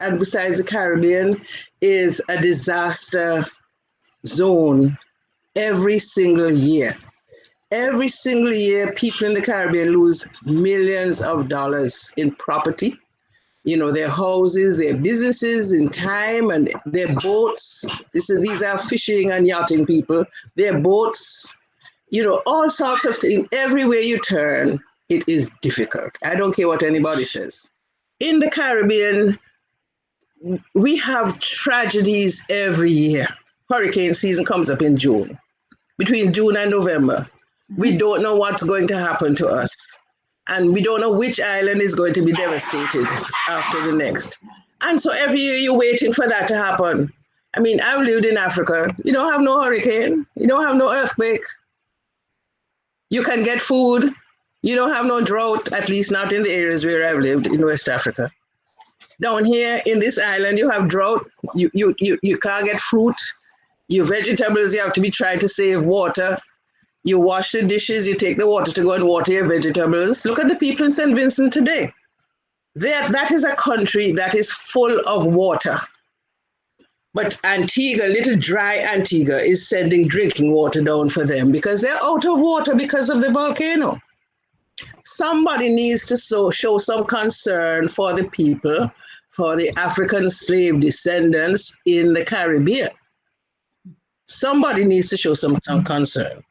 and besides the Caribbean, is a disaster zone every single year. Every single year, people in the Caribbean lose millions of dollars in property, their houses, their businesses, in time, and their boats. These are fishing and yachting people. Their boats, all sorts of things. Everywhere you turn, it is difficult. I don't care what anybody says. In the Caribbean, we have tragedies every year. Hurricane season comes up in June. Between June and November, we don't know what's going to happen to us. And we don't know which island is going to be devastated after the next. And so every year you're waiting for that to happen. I mean, I've lived in Africa. You don't have no hurricane. You don't have no earthquake. You can get food. You don't have no drought, at least not in the areas where I've lived in West Africa. Down here in this island, you have drought. You can't get fruit. Your vegetables, you have to be trying to save water. You wash the dishes, you take the water to go and water your vegetables. Look at the people in St Vincent today. That is a country that is full of water. But Antigua, little dry Antigua, is sending drinking water down for them because they're out of water because of the volcano. Somebody needs to show some concern for the people, for the African slave descendants in the Caribbean. Somebody needs to show some concern.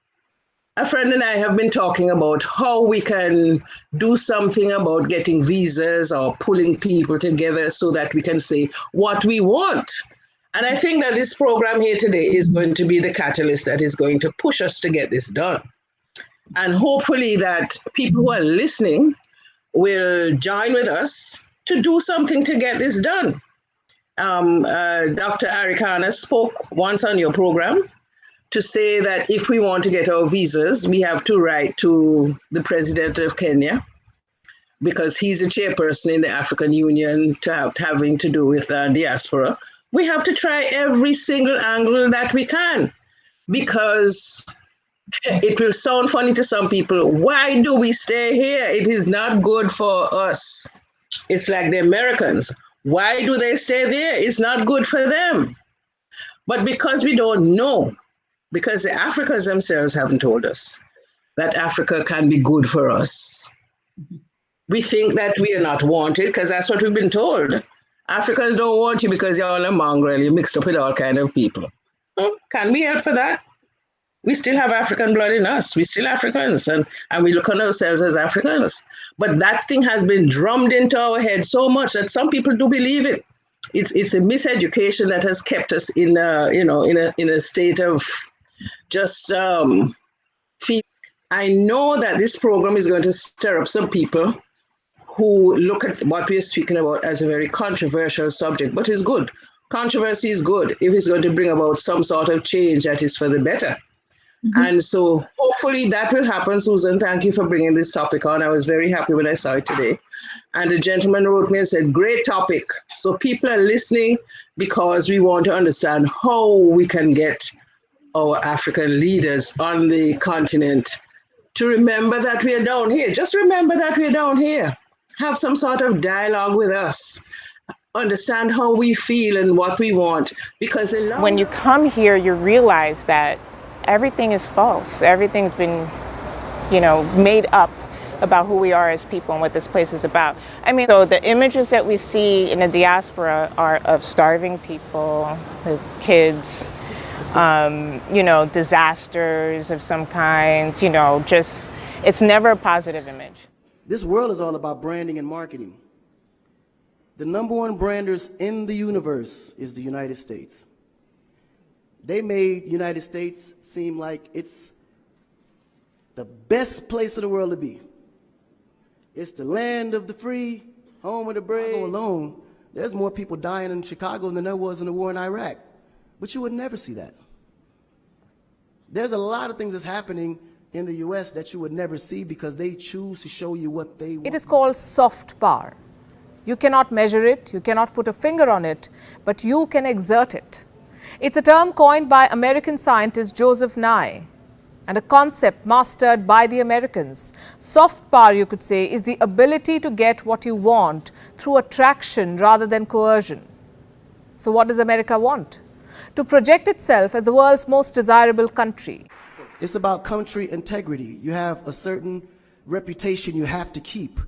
A friend and I have been talking about how we can do something about getting visas or pulling people together so that we can say what we want. And I think that this program here today is going to be the catalyst that is going to push us to get this done. And hopefully that people who are listening will join with us to do something to get this done. Dr. Arikana spoke once on your program to say that if we want to get our visas, we have to write to the president of Kenya because he's a chairperson in the African Union having to do with diaspora. We have to try every single angle that we can because it will sound funny to some people. Why do we stay here? It is not good for us. It's like the Americans. Why do they stay there? It's not good for them. But because we don't know, because the Africans themselves haven't told us that Africa can be good for us. We think that we are not wanted because that's what we've been told. Africans don't want you because you're all a mongrel, you're mixed up with all kinds of people. Can we help for that? We still have African blood in us. We're still Africans and we look on ourselves as Africans. But that thing has been drummed into our head so much that some people do believe it. It's a miseducation that has kept us in a state of just fear. I know that this program is going to stir up some people who look at what we're speaking about as a very controversial subject, but it's good. Controversy is good if it's going to bring about some sort of change that is for the better. Mm-hmm. And so hopefully that will happen. Susan, thank you for bringing this topic on. I was very happy when I saw it today. And the gentleman wrote me and said, great topic. So people are listening because we want to understand how we can get our African leaders on the continent to remember that we are down here. Just remember that we are down here. Have some sort of dialogue with us. Understand how we feel and what we want. Because when you come here, you realize that everything is false. Everything's been, made up about who we are as people and what this place is about. I mean, so the images that we see in the diaspora are of starving people, with kids, disasters of some kind, it's never a positive image. This world is all about branding and marketing. The number one branders in the universe is the United States. They made United States seem like it's the best place in the world to be. It's the land of the free, home of the brave. Alone, there's more people dying in Chicago than there was in the war in Iraq. But you would never see that. There's a lot of things that's happening in the U.S. that you would never see because they choose to show you what they want. It is called soft power. You cannot measure it, you cannot put a finger on it, but you can exert it. It's a term coined by American scientist Joseph Nye, and a concept mastered by the Americans. Soft power, you could say, is the ability to get what you want through attraction rather than coercion. So what does America want? To project itself as the world's most desirable country. It's about country integrity. You have a certain reputation you have to keep.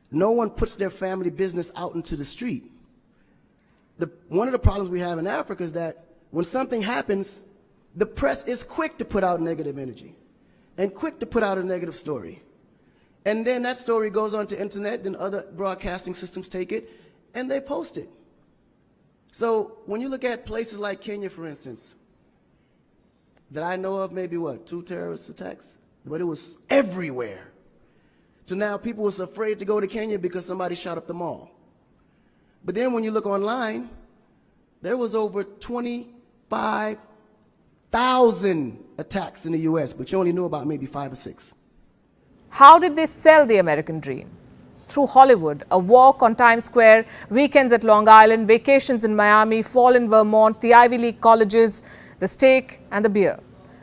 No one puts their family business out into the street. One of the problems we have in Africa is that when something happens, the press is quick to put out negative energy and quick to put out a negative story. And then that story goes on to internet, and other broadcasting systems take it and they post it. So when you look at places like Kenya, for instance, that I know of, maybe what, 2 terrorist attacks? But it was everywhere. So now people was afraid to go to Kenya because somebody shot up the mall. But then when you look online, there was over 25,000 attacks in the US, but you only knew about maybe 5 or 6. How did they sell the American dream? Through Hollywood, a walk on Times Square, weekends at Long Island, vacations in Miami, fall in Vermont, the Ivy League colleges, the steak and the beer.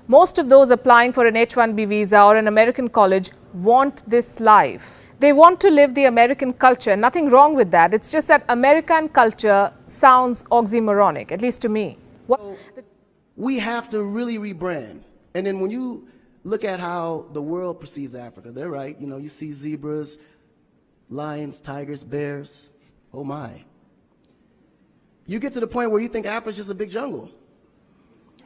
Most of those applying for an H-1B visa or an American college want this life. They want to live the American culture. Nothing wrong with that. It's just that American culture sounds oxymoronic, at least to me. We have to really rebrand. And then when you look at how the world perceives Africa, they're right. You know, you see zebras, lions, tigers, bears. Oh my. You get to the point where you think Africa's just a big jungle.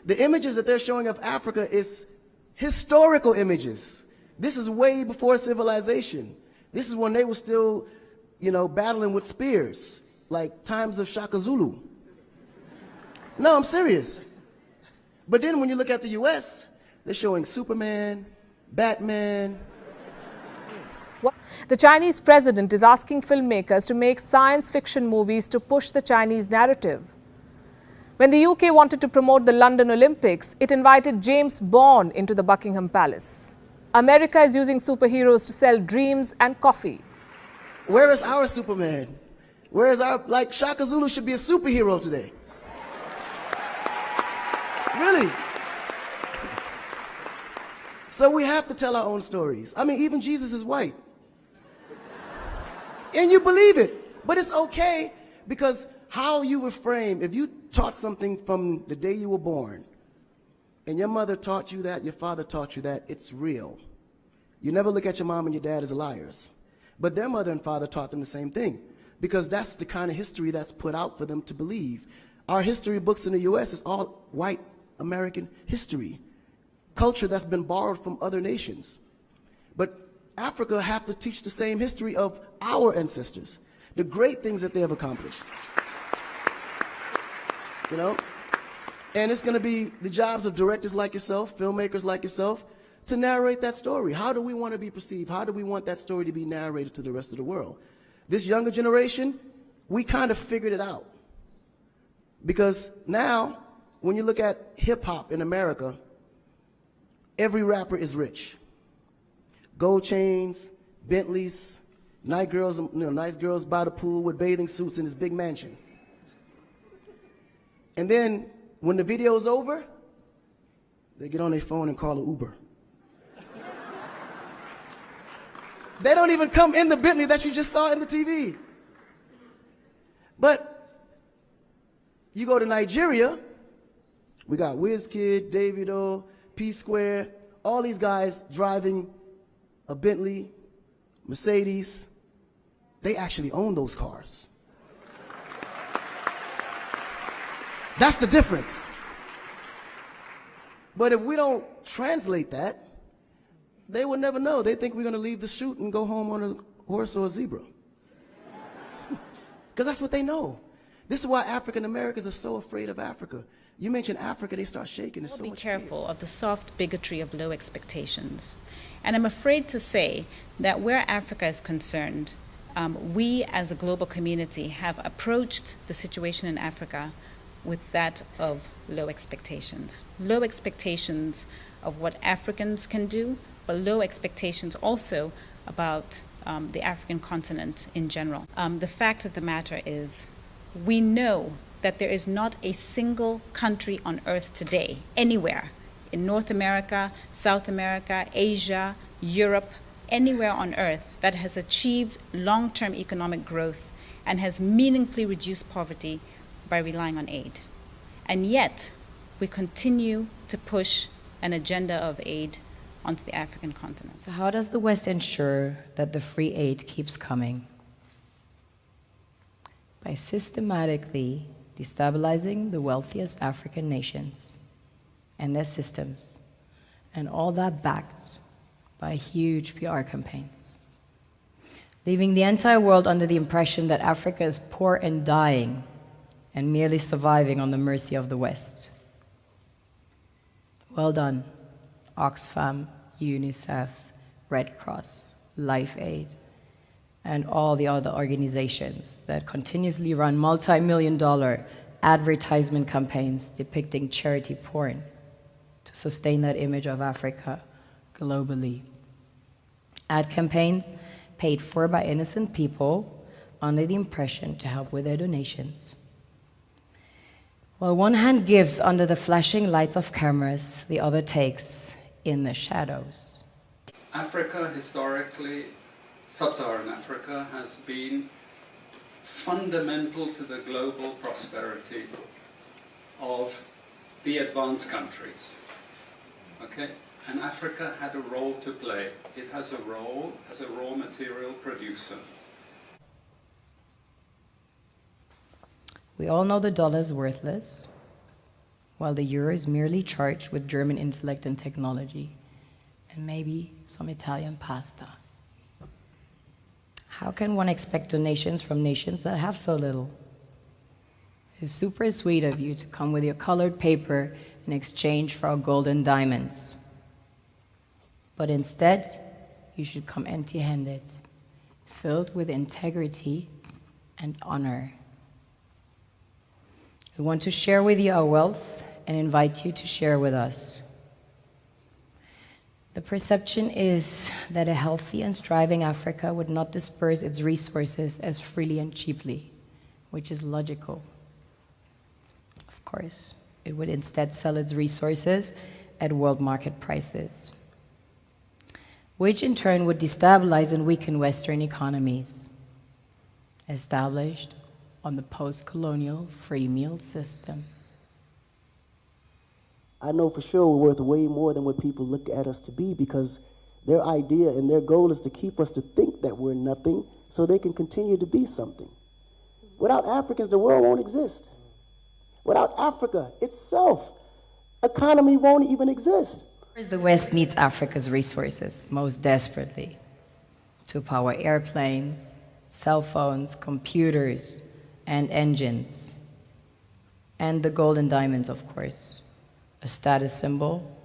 The images that they're showing of Africa is historical images. This is way before civilization. This is when they were still, you know, battling with spears, like times of Shaka Zulu. No, I'm serious. But then when you look at the US, they're showing Superman, Batman. The Chinese president is asking filmmakers to make science fiction movies to push the Chinese narrative. When the UK wanted to promote the London Olympics, it invited James Bond into the Buckingham Palace. America is using superheroes to sell dreams and coffee. Where is our Superman? Where is our, like, Shaka Zulu should be a superhero today. Really. So we have to tell our own stories. I mean, even Jesus is white. And you believe it. But it's okay, because how you were framed, if you taught something from the day you were born, and your mother taught you that, your father taught you that, it's real. You never look at your mom and your dad as liars. But their mother and father taught them the same thing, because that's the kind of history that's put out for them to believe. Our history books in the US is all white American history, culture that's been borrowed from other nations. But Africa have to teach the same history of our ancestors, the great things that they have accomplished. You know? And it's going to be the jobs of directors like yourself, filmmakers like yourself, to narrate that story. How do we want to be perceived? How do we want that story to be narrated to the rest of the world? This younger generation, we kind of figured it out. Because now, when you look at hip-hop in America, every rapper is rich. Gold chains, Bentleys, nice girls by the pool with bathing suits in this big mansion. And then, when the video's over, they get on their phone and call an Uber. They don't even come in the Bentley that you just saw in the TV. But you go to Nigeria, we got Wizkid, Davido, P-Square, all these guys driving a Bentley, Mercedes. They actually own those cars. That's the difference. But if we don't translate that, they will never know. They think we're going to leave the shoot and go home on a horse or a zebra. Because that's what they know. This is why African Americans are so afraid of Africa. You mention Africa, they start shaking. There's so much fear. Be careful of the soft bigotry of low expectations. And I'm afraid to say that where Africa is concerned, we as a global community have approached the situation in Africa with that of low expectations. Low expectations of what Africans can do, but low expectations also about the African continent in general. The fact of the matter is, we know that there is not a single country on earth today, anywhere, in North America, South America, Asia, Europe, anywhere on earth that has achieved long-term economic growth and has meaningfully reduced poverty by relying on aid. And yet, we continue to push an agenda of aid onto the African continent. So how does the West ensure that the free aid keeps coming? By systematically destabilizing the wealthiest African nations and their systems, and all that backed by huge PR campaigns, leaving the entire world under the impression that Africa is poor and dying and merely surviving on the mercy of the West. Well done, Oxfam, UNICEF, Red Cross, Life Aid, and all the other organizations that continuously run multi-million-dollar advertisement campaigns depicting charity porn to sustain that image of Africa globally. Ad campaigns paid for by innocent people under the impression to help with their donations. While one hand gives under the flashing lights of cameras, the other takes in the shadows. Africa historically, sub-Saharan Africa, has been fundamental to the global prosperity of the advanced countries. Okay? And Africa had a role to play. It has a role as a raw material producer. We all know the dollar is worthless, while the euro is merely charged with German intellect and technology, and maybe some Italian pasta. How can one expect donations from nations that have so little? It's super sweet of you to come with your colored paper in exchange for our gold and diamonds. But instead, you should come empty-handed, filled with integrity and honor. We want to share with you our wealth and invite you to share with us. The perception is that a healthy and striving Africa would not disperse its resources as freely and cheaply, which is logical. Of course, it would instead sell its resources at world market prices, which in turn would destabilize and weaken Western economies, established on the post-colonial free meal system. I know for sure we're worth way more than what people look at us to be, because their idea and their goal is to keep us to think that we're nothing so they can continue to be something. Without Africans, the world won't exist. Without Africa itself, economy won't even exist. The West needs Africa's resources most desperately to power airplanes, cell phones, computers, and engines. And the gold and diamonds, of course, a status symbol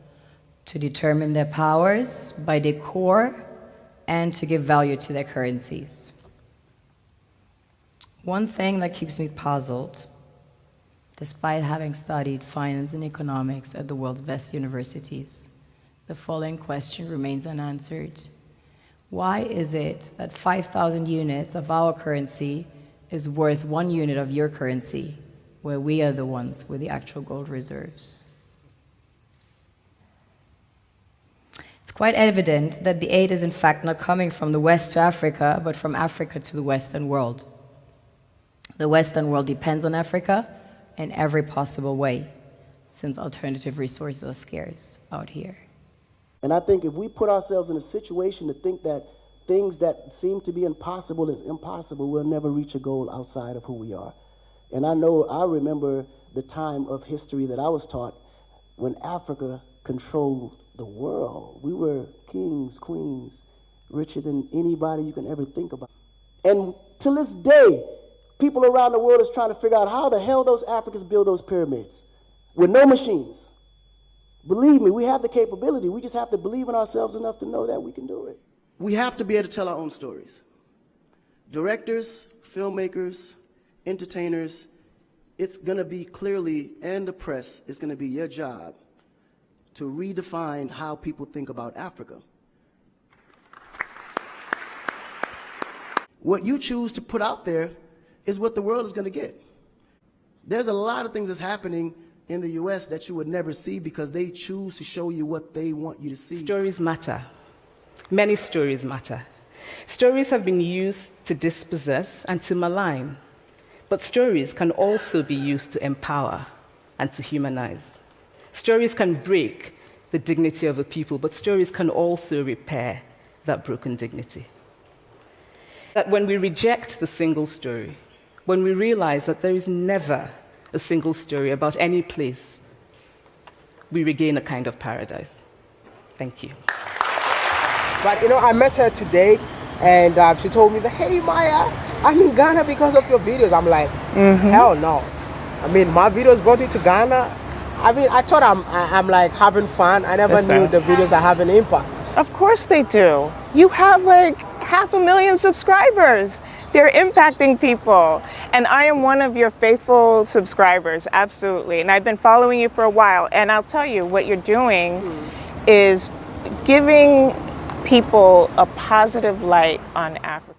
to determine their powers by their core and to give value to their currencies. One thing that keeps me puzzled, despite having studied finance and economics at the world's best universities, the following question remains unanswered. Why is it that 5,000 units of our currency is worth 1 unit of your currency, where we are the ones with the actual gold reserves? It's quite evident that the aid is in fact not coming from the West to Africa, but from Africa to the Western world. The Western world depends on Africa in every possible way, since alternative resources are scarce out here. And I think if we put ourselves in a situation to think that things that seem to be impossible is impossible, we'll never reach a goal outside of who we are. And I remember the time of history that I was taught when Africa controlled the world. We were kings, queens, richer than anybody you can ever think about. And to this day, people around the world is trying to figure out how the hell those Africans build those pyramids with no machines. Believe me, we have the capability. We just have to believe in ourselves enough to know that we can do it. We have to be able to tell our own stories. Directors, filmmakers, entertainers, it's going to be clearly, and the press, it's going to be your job to redefine how people think about Africa. What you choose to put out there is what the world is going to get. There's a lot of things that's happening in the US that you would never see because they choose to show you what they want you to see. Stories matter. Many stories matter. Stories have been used to dispossess and to malign, but stories can also be used to empower and to humanize. Stories can break the dignity of a people, but stories can also repair that broken dignity. That when we reject the single story, when we realize that there is never a single story about any place, we regain a kind of paradise. Thank you. But I met her today, and she told me that, hey Maya, I'm in Ghana because of your videos. I'm like, hell no. I mean, my videos brought you to Ghana. I mean, I thought I'm like having fun. I never knew the videos are having impact. Of course they do. You have like 500,000 subscribers. They're impacting people. And I am one of your faithful subscribers, absolutely. And I've been following you for a while. And I'll tell you, what you're doing is giving people a positive light on Africa.